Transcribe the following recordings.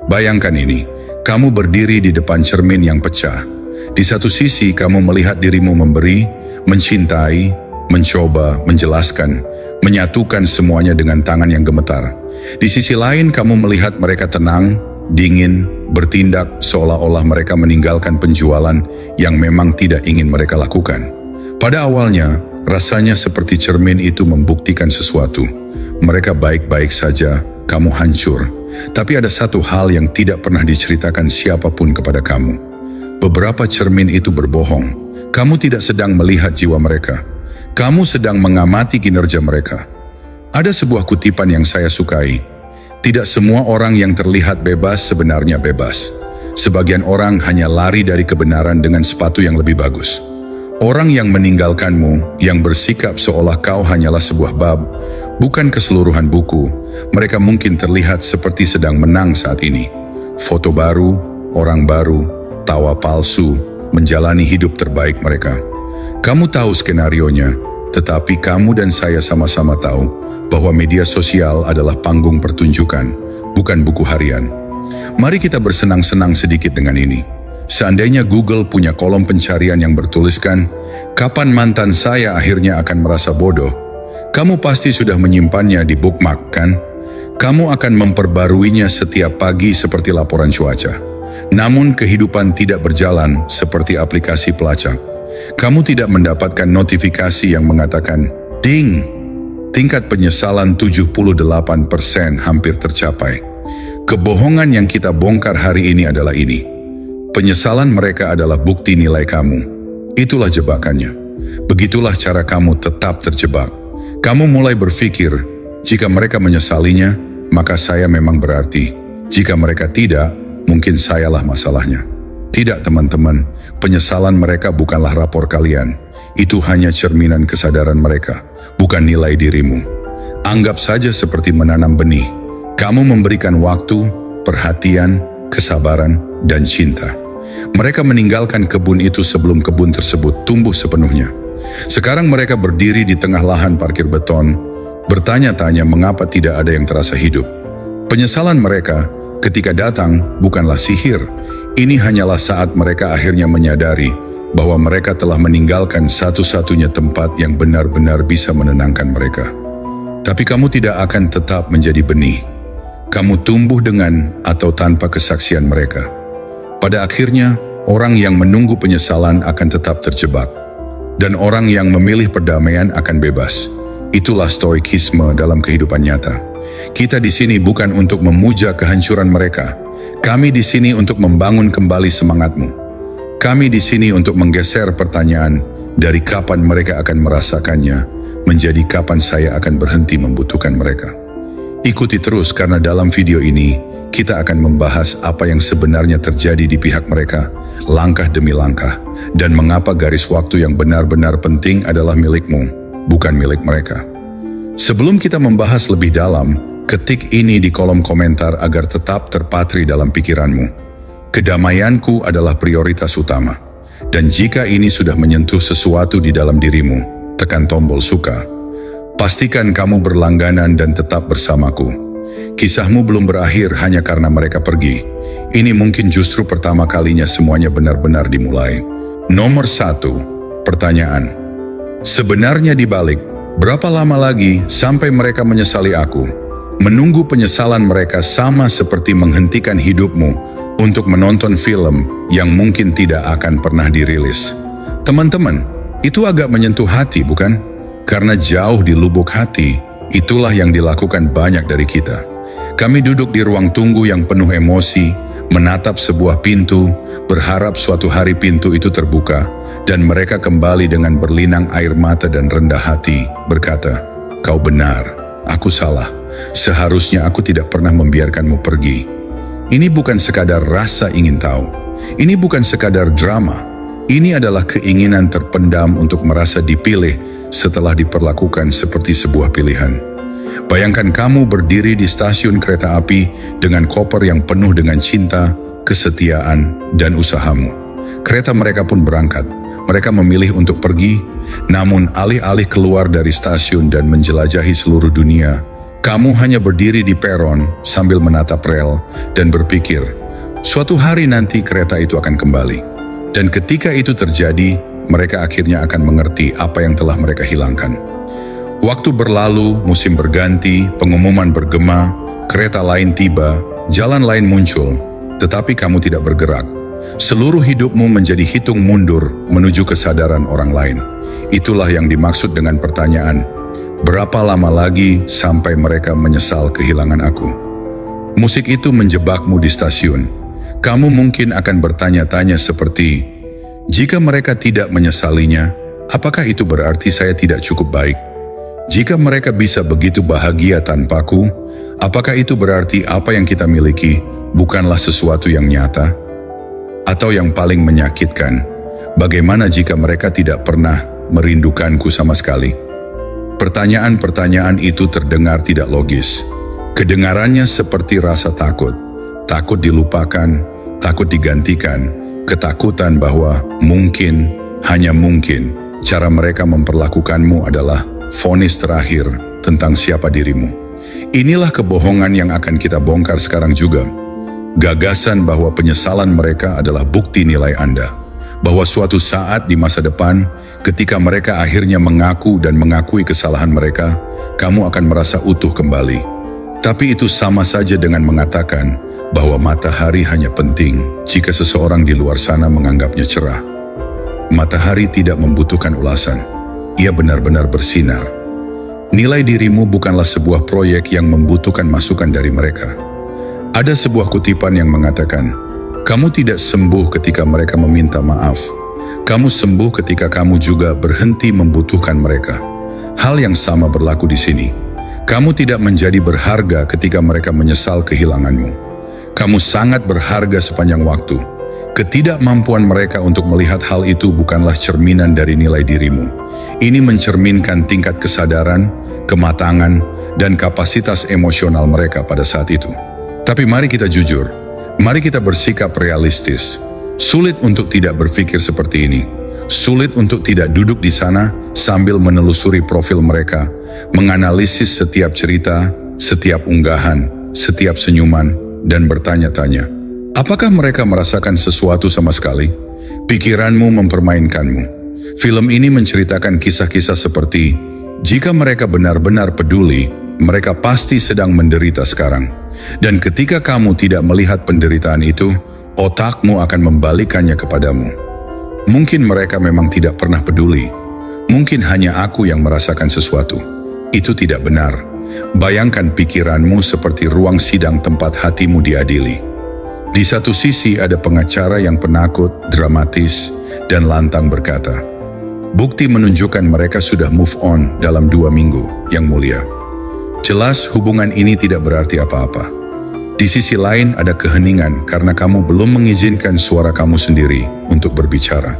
Bayangkan ini, kamu berdiri di depan cermin yang pecah. Di satu sisi kamu melihat dirimu memberi, mencintai, mencoba, menjelaskan, menyatukan semuanya dengan tangan yang gemetar. Di sisi lain kamu melihat mereka tenang, dingin, bertindak seolah-olah mereka meninggalkan penjualan yang memang tidak ingin mereka lakukan. Pada awalnya, rasanya seperti cermin itu membuktikan sesuatu. Mereka baik-baik saja, kamu hancur. Tapi ada satu hal yang tidak pernah diceritakan siapapun kepada kamu. Beberapa cermin itu berbohong. Kamu tidak sedang melihat jiwa mereka. Kamu sedang mengamati kinerja mereka. Ada sebuah kutipan yang saya sukai. Tidak semua orang yang terlihat bebas sebenarnya bebas. Sebagian orang hanya lari dari kebenaran dengan sepatu yang lebih bagus. Orang yang meninggalkanmu, yang bersikap seolah kau hanyalah sebuah bab, bukan keseluruhan buku, mereka mungkin terlihat seperti sedang menang saat ini. Foto baru, orang baru, tawa palsu, menjalani hidup terbaik mereka. Kamu tahu skenarionya, tetapi kamu dan saya sama-sama tahu bahwa media sosial adalah panggung pertunjukan, bukan buku harian. Mari kita bersenang-senang sedikit dengan ini. Seandainya Google punya kolom pencarian yang bertuliskan, "Kapan mantan saya akhirnya akan merasa bodoh?" Kamu pasti sudah menyimpannya di bookmark, kan? Kamu akan memperbaruinya setiap pagi seperti laporan cuaca. Namun kehidupan tidak berjalan seperti aplikasi pelacak. Kamu tidak mendapatkan notifikasi yang mengatakan, "Ding, tingkat penyesalan 78% hampir tercapai." Kebohongan yang kita bongkar hari ini adalah ini. Penyesalan mereka adalah bukti nilai kamu. Itulah jebakannya. Begitulah cara kamu tetap terjebak. Kamu mulai berpikir, jika mereka menyesalinya, maka saya memang berarti. Jika mereka tidak, mungkin sayalah masalahnya. Tidak teman-teman, penyesalan mereka bukanlah rapor kalian. Itu hanya cerminan kesadaran mereka, bukan nilai dirimu. Anggap saja seperti menanam benih. Kamu memberikan waktu, perhatian, kesabaran, dan cinta. Mereka meninggalkan kebun itu sebelum kebun tersebut tumbuh sepenuhnya. Sekarang mereka berdiri di tengah lahan parkir beton, bertanya-tanya mengapa tidak ada yang terasa hidup. Penyesalan mereka ketika datang bukanlah sihir. Ini hanyalah saat mereka akhirnya menyadari bahwa mereka telah meninggalkan satu-satunya tempat yang benar-benar bisa menenangkan mereka. Tapi kamu tidak akan tetap menjadi benih. Kamu tumbuh dengan atau tanpa kesaksian mereka. Pada akhirnya, orang yang menunggu penyesalan akan tetap terjebak. Dan orang yang memilih perdamaian akan bebas. Itulah stoikisme dalam kehidupan nyata. Kita di sini bukan untuk memuja kehancuran mereka. Kami di sini untuk membangun kembali semangatmu. Kami di sini untuk menggeser pertanyaan dari kapan mereka akan merasakannya menjadi kapan saya akan berhenti membutuhkan mereka. Ikuti terus karena dalam video ini kita akan membahas apa yang sebenarnya terjadi di pihak mereka, langkah demi langkah, dan mengapa garis waktu yang benar-benar penting adalah milikmu, bukan milik mereka. Sebelum kita membahas lebih dalam, ketik ini di kolom komentar agar tetap terpatri dalam pikiranmu. Kedamaianku adalah prioritas utama. Dan jika ini sudah menyentuh sesuatu di dalam dirimu, tekan tombol suka. Pastikan kamu berlangganan dan tetap bersamaku. Kisahmu belum berakhir hanya karena mereka pergi. Ini mungkin justru pertama kalinya semuanya benar-benar dimulai. Nomor 1, pertanyaan. Sebenarnya dibalik, berapa lama lagi sampai mereka menyesali aku? Menunggu penyesalan mereka sama seperti menghentikan hidupmu untuk menonton film yang mungkin tidak akan pernah dirilis. Teman-teman, itu agak menyentuh hati, bukan? Karena jauh di lubuk hati, itulah yang dilakukan banyak dari kita. Kami duduk di ruang tunggu yang penuh emosi, menatap sebuah pintu, berharap suatu hari pintu itu terbuka, dan mereka kembali dengan berlinang air mata dan rendah hati, berkata, "Kau benar, aku salah. Seharusnya aku tidak pernah membiarkanmu pergi." Ini bukan sekadar rasa ingin tahu. Ini bukan sekadar drama. Ini adalah keinginan terpendam untuk merasa dipilih setelah diperlakukan seperti sebuah pilihan. Bayangkan kamu berdiri di stasiun kereta api dengan koper yang penuh dengan cinta, kesetiaan, dan usahamu. Kereta mereka pun berangkat. Mereka memilih untuk pergi, namun alih-alih keluar dari stasiun dan menjelajahi seluruh dunia, Kamu hanya berdiri di peron sambil menatap rel dan berpikir, suatu hari nanti kereta itu akan kembali. Dan ketika itu terjadi, mereka akhirnya akan mengerti apa yang telah mereka hilangkan. Waktu berlalu, musim berganti, pengumuman bergema, kereta lain tiba, jalan lain muncul, tetapi kamu tidak bergerak. Seluruh hidupmu menjadi hitung mundur menuju kesadaran orang lain. Itulah yang dimaksud dengan pertanyaan, berapa lama lagi sampai mereka menyesal kehilangan aku? Musik itu menjebakmu di stasiun. Kamu mungkin akan bertanya-tanya seperti, jika mereka tidak menyesalinya, apakah itu berarti saya tidak cukup baik? Jika mereka bisa begitu bahagia tanpaku, apakah itu berarti apa yang kita miliki bukanlah sesuatu yang nyata? Atau yang paling menyakitkan, bagaimana jika mereka tidak pernah merindukanku sama sekali? Pertanyaan-pertanyaan itu terdengar tidak logis. Kedengarannya seperti rasa takut, takut dilupakan, takut digantikan, ketakutan bahwa mungkin, hanya mungkin, cara mereka memperlakukanmu adalah vonis terakhir tentang siapa dirimu. Inilah kebohongan yang akan kita bongkar sekarang juga. Gagasan bahwa penyesalan mereka adalah bukti nilai Anda. Bahwa suatu saat di masa depan, ketika mereka akhirnya mengaku dan mengakui kesalahan mereka, kamu akan merasa utuh kembali. Tapi itu sama saja dengan mengatakan bahwa matahari hanya penting jika seseorang di luar sana menganggapnya cerah. Matahari tidak membutuhkan ulasan. Ia benar-benar bersinar. Nilai dirimu bukanlah sebuah proyek yang membutuhkan masukan dari mereka. Ada sebuah kutipan yang mengatakan, kamu tidak sembuh ketika mereka meminta maaf. Kamu sembuh ketika kamu juga berhenti membutuhkan mereka. Hal yang sama berlaku di sini. Kamu tidak menjadi berharga ketika mereka menyesal kehilanganmu. Kamu sangat berharga sepanjang waktu. Ketidakmampuan mereka untuk melihat hal itu bukanlah cerminan dari nilai dirimu. Ini mencerminkan tingkat kesadaran, kematangan, dan kapasitas emosional mereka pada saat itu. Tapi mari kita jujur. Mari kita bersikap realistis. Sulit untuk tidak berpikir seperti ini. Sulit untuk tidak duduk di sana sambil menelusuri profil mereka, menganalisis setiap cerita, setiap unggahan, setiap senyuman, dan bertanya-tanya, apakah mereka merasakan sesuatu sama sekali? Pikiranmu mempermainkanmu. Film ini menceritakan kisah-kisah seperti, jika mereka benar-benar peduli, mereka pasti sedang menderita sekarang. Dan ketika kamu tidak melihat penderitaan itu, otakmu akan membalikannya kepadamu. Mungkin mereka memang tidak pernah peduli. Mungkin hanya aku yang merasakan sesuatu. Itu tidak benar. Bayangkan pikiranmu seperti ruang sidang tempat hatimu diadili. Di satu sisi ada pengacara yang penakut, dramatis, dan lantang berkata, bukti menunjukkan mereka sudah move on dalam 2 minggu, Yang Mulia. Jelas hubungan ini tidak berarti apa-apa. Di sisi lain ada keheningan karena kamu belum mengizinkan suara kamu sendiri untuk berbicara.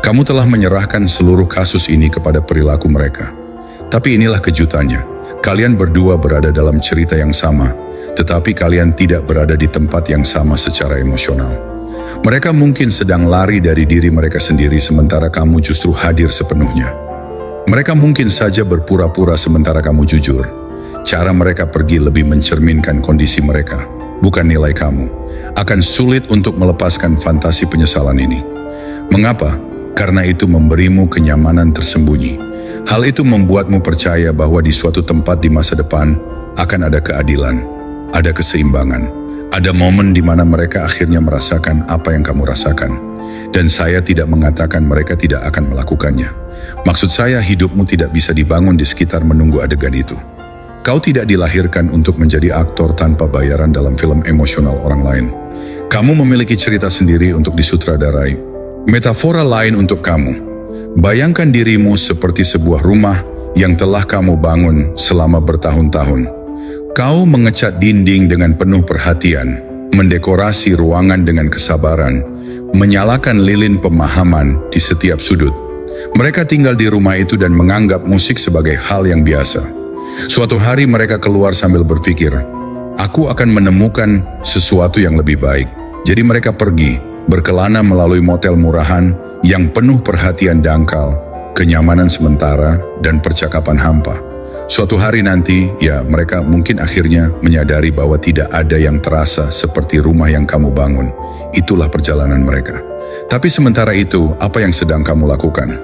Kamu telah menyerahkan seluruh kasus ini kepada perilaku mereka. Tapi inilah kejutannya. Kalian berdua berada dalam cerita yang sama, tetapi kalian tidak berada di tempat yang sama secara emosional. Mereka mungkin sedang lari dari diri mereka sendiri sementara kamu justru hadir sepenuhnya. Mereka mungkin saja berpura-pura sementara kamu jujur. Cara mereka pergi lebih mencerminkan kondisi mereka, bukan nilai kamu. Akan sulit untuk melepaskan fantasi penyesalan ini. Mengapa? Karena itu memberimu kenyamanan tersembunyi. Hal itu membuatmu percaya bahwa di suatu tempat di masa depan akan ada keadilan, ada keseimbangan, ada momen di mana mereka akhirnya merasakan apa yang kamu rasakan. Dan saya tidak mengatakan mereka tidak akan melakukannya. Maksud saya hidupmu tidak bisa dibangun di sekitar menunggu adegan itu. Kau tidak dilahirkan untuk menjadi aktor tanpa bayaran dalam film emosional orang lain. Kamu memiliki cerita sendiri untuk disutradarai. Metafora lain untuk kamu. Bayangkan dirimu seperti sebuah rumah yang telah kamu bangun selama bertahun-tahun. Kau mengecat dinding dengan penuh perhatian, mendekorasi ruangan dengan kesabaran, menyalakan lilin pemahaman di setiap sudut. Mereka tinggal di rumah itu dan menganggap musik sebagai hal yang biasa. Suatu hari mereka keluar sambil berpikir, aku akan menemukan sesuatu yang lebih baik. Jadi mereka pergi, berkelana melalui motel murahan yang penuh perhatian dangkal, kenyamanan sementara, dan percakapan hampa. Suatu hari nanti, ya mereka mungkin akhirnya menyadari bahwa tidak ada yang terasa seperti rumah yang kamu bangun. Itulah perjalanan mereka. Tapi sementara itu, apa yang sedang kamu lakukan?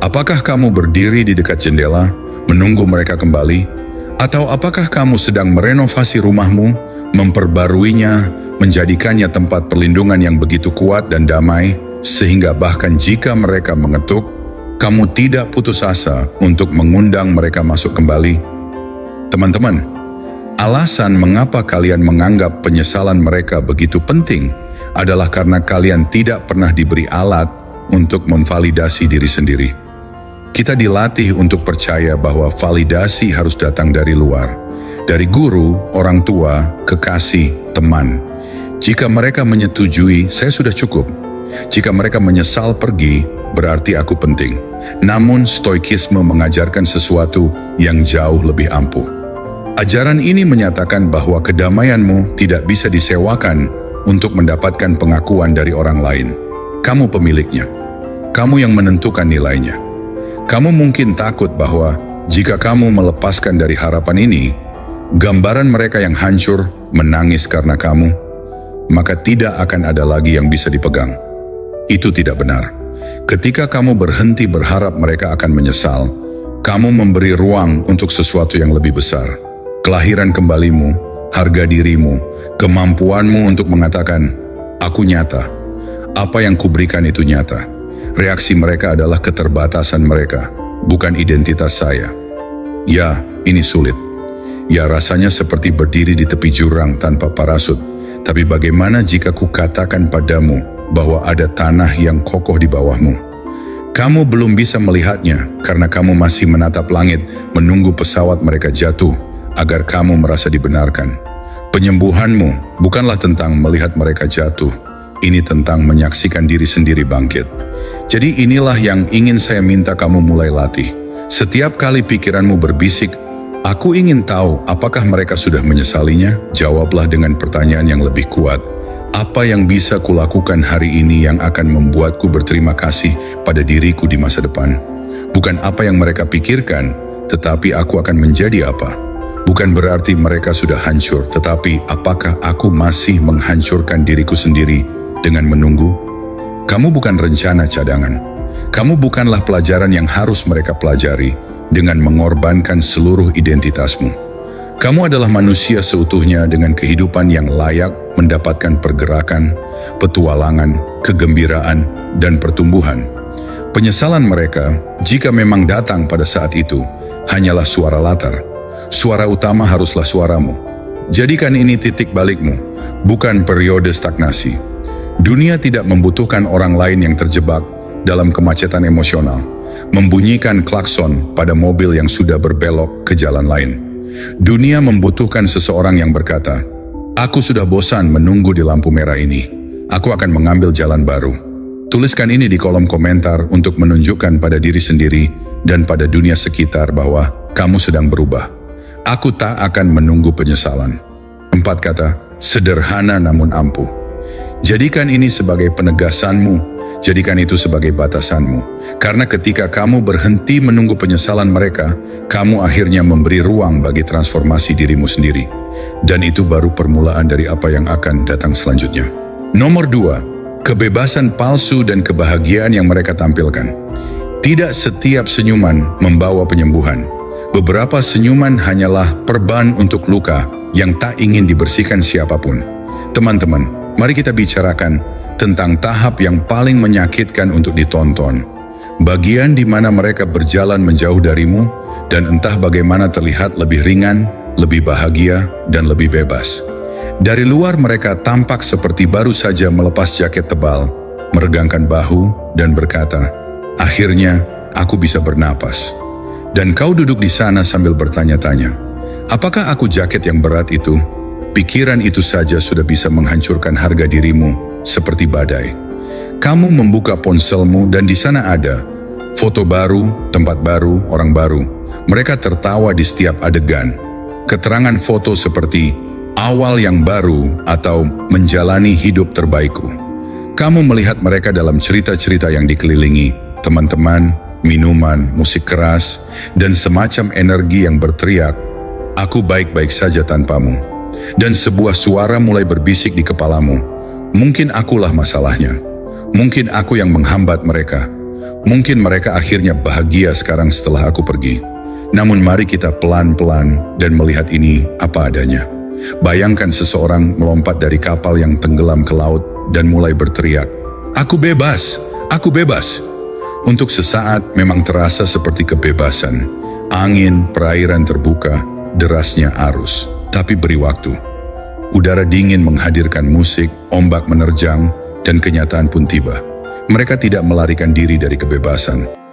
Apakah kamu berdiri di dekat jendela, menunggu mereka kembali? Atau apakah kamu sedang merenovasi rumahmu, memperbaruinya, menjadikannya tempat perlindungan yang begitu kuat dan damai, sehingga bahkan jika mereka mengetuk, kamu tidak putus asa untuk mengundang mereka masuk kembali? Teman-teman, alasan mengapa kalian menganggap penyesalan mereka begitu penting adalah karena kalian tidak pernah diberi alat untuk memvalidasi diri sendiri. Kita dilatih untuk percaya bahwa validasi harus datang dari luar, dari guru, orang tua, kekasih, teman. Jika mereka menyetujui, saya sudah cukup. Jika mereka menyesal pergi, berarti aku penting. Namun stoikisme mengajarkan sesuatu yang jauh lebih ampuh. Ajaran ini menyatakan bahwa kedamaianmu tidak bisa disewakan untuk mendapatkan pengakuan dari orang lain. Kamu pemiliknya. Kamu yang menentukan nilainya. Kamu mungkin takut bahwa jika kamu melepaskan dari harapan ini, gambaran mereka yang hancur menangis karena kamu, maka tidak akan ada lagi yang bisa dipegang. Itu tidak benar. Ketika kamu berhenti berharap mereka akan menyesal, kamu memberi ruang untuk sesuatu yang lebih besar. Kelahiran kembalimu, harga dirimu, kemampuanmu untuk mengatakan, aku nyata. Apa yang kuberikan itu nyata. Reaksi mereka adalah keterbatasan mereka, bukan identitas saya. Ya, ini sulit. Ya, rasanya seperti berdiri di tepi jurang tanpa parasut. Tapi bagaimana jika kukatakan padamu bahwa ada tanah yang kokoh di bawahmu? Kamu belum bisa melihatnya karena kamu masih menatap langit, menunggu pesawat mereka jatuh agar kamu merasa dibenarkan. Penyembuhanmu bukanlah tentang melihat mereka jatuh. Ini tentang menyaksikan diri sendiri bangkit. Jadi inilah yang ingin saya minta kamu mulai latih. Setiap kali pikiranmu berbisik, aku ingin tahu apakah mereka sudah menyesalinya, jawablah dengan pertanyaan yang lebih kuat. Apa yang bisa kulakukan hari ini yang akan membuatku berterima kasih pada diriku di masa depan? Bukan apa yang mereka pikirkan, tetapi aku akan menjadi apa. Bukan berarti mereka sudah hancur, tetapi apakah aku masih menghancurkan diriku sendiri dengan menunggu? Kamu bukan rencana cadangan. Kamu bukanlah pelajaran yang harus mereka pelajari dengan mengorbankan seluruh identitasmu. Kamu adalah manusia seutuhnya dengan kehidupan yang layak mendapatkan pergerakan, petualangan, kegembiraan, dan pertumbuhan. Penyesalan mereka, jika memang datang pada saat itu, hanyalah suara latar. Suara utama haruslah suaramu. Jadikan ini titik balikmu, bukan periode stagnasi. Dunia tidak membutuhkan orang lain yang terjebak dalam kemacetan emosional, membunyikan klakson pada mobil yang sudah berbelok ke jalan lain. Dunia membutuhkan seseorang yang berkata, aku sudah bosan menunggu di lampu merah ini. Aku akan mengambil jalan baru. Tuliskan ini di kolom komentar untuk menunjukkan pada diri sendiri dan pada dunia sekitar bahwa kamu sedang berubah. Aku tak akan menunggu penyesalan. 4 kata, sederhana namun ampuh. Jadikan ini sebagai penegasanmu, jadikan itu sebagai batasanmu. Karena ketika kamu berhenti menunggu penyesalan mereka, kamu akhirnya memberi ruang bagi transformasi dirimu sendiri. Dan itu baru permulaan dari apa yang akan datang selanjutnya. Nomor 2, kebebasan palsu dan kebahagiaan yang mereka tampilkan. Tidak setiap senyuman membawa penyembuhan. Beberapa senyuman hanyalah perban untuk luka yang tak ingin dibersihkan siapapun. Teman-teman, mari kita bicarakan tentang tahap yang paling menyakitkan untuk ditonton. Bagian di mana mereka berjalan menjauh darimu dan entah bagaimana terlihat lebih ringan, lebih bahagia, dan lebih bebas. Dari luar mereka tampak seperti baru saja melepas jaket tebal, meregangkan bahu, dan berkata, akhirnya aku bisa bernapas. Dan kau duduk di sana sambil bertanya-tanya, apakah aku jaket yang berat itu? Pikiran itu saja sudah bisa menghancurkan harga dirimu seperti badai. Kamu membuka ponselmu dan di sana ada foto baru, tempat baru, orang baru. Mereka tertawa di setiap adegan. Keterangan foto seperti awal yang baru atau menjalani hidup terbaikku. Kamu melihat mereka dalam cerita-cerita yang dikelilingi teman-teman, minuman, musik keras, dan semacam energi yang berteriak, "Aku baik-baik saja tanpamu." Dan sebuah suara mulai berbisik di kepalamu, "Mungkin akulah masalahnya. Mungkin aku yang menghambat mereka. Mungkin mereka akhirnya bahagia sekarang setelah aku pergi." Namun mari kita pelan-pelan dan melihat ini apa adanya. Bayangkan seseorang melompat dari kapal yang tenggelam ke laut dan mulai berteriak, "Aku bebas! Aku bebas!" Untuk sesaat memang terasa seperti kebebasan. Angin, perairan terbuka, derasnya arus. Tapi beri waktu. Udara dingin menghadirkan musik, ombak menerjang, dan kenyataan pun tiba. Mereka tidak melarikan diri dari kebebasan.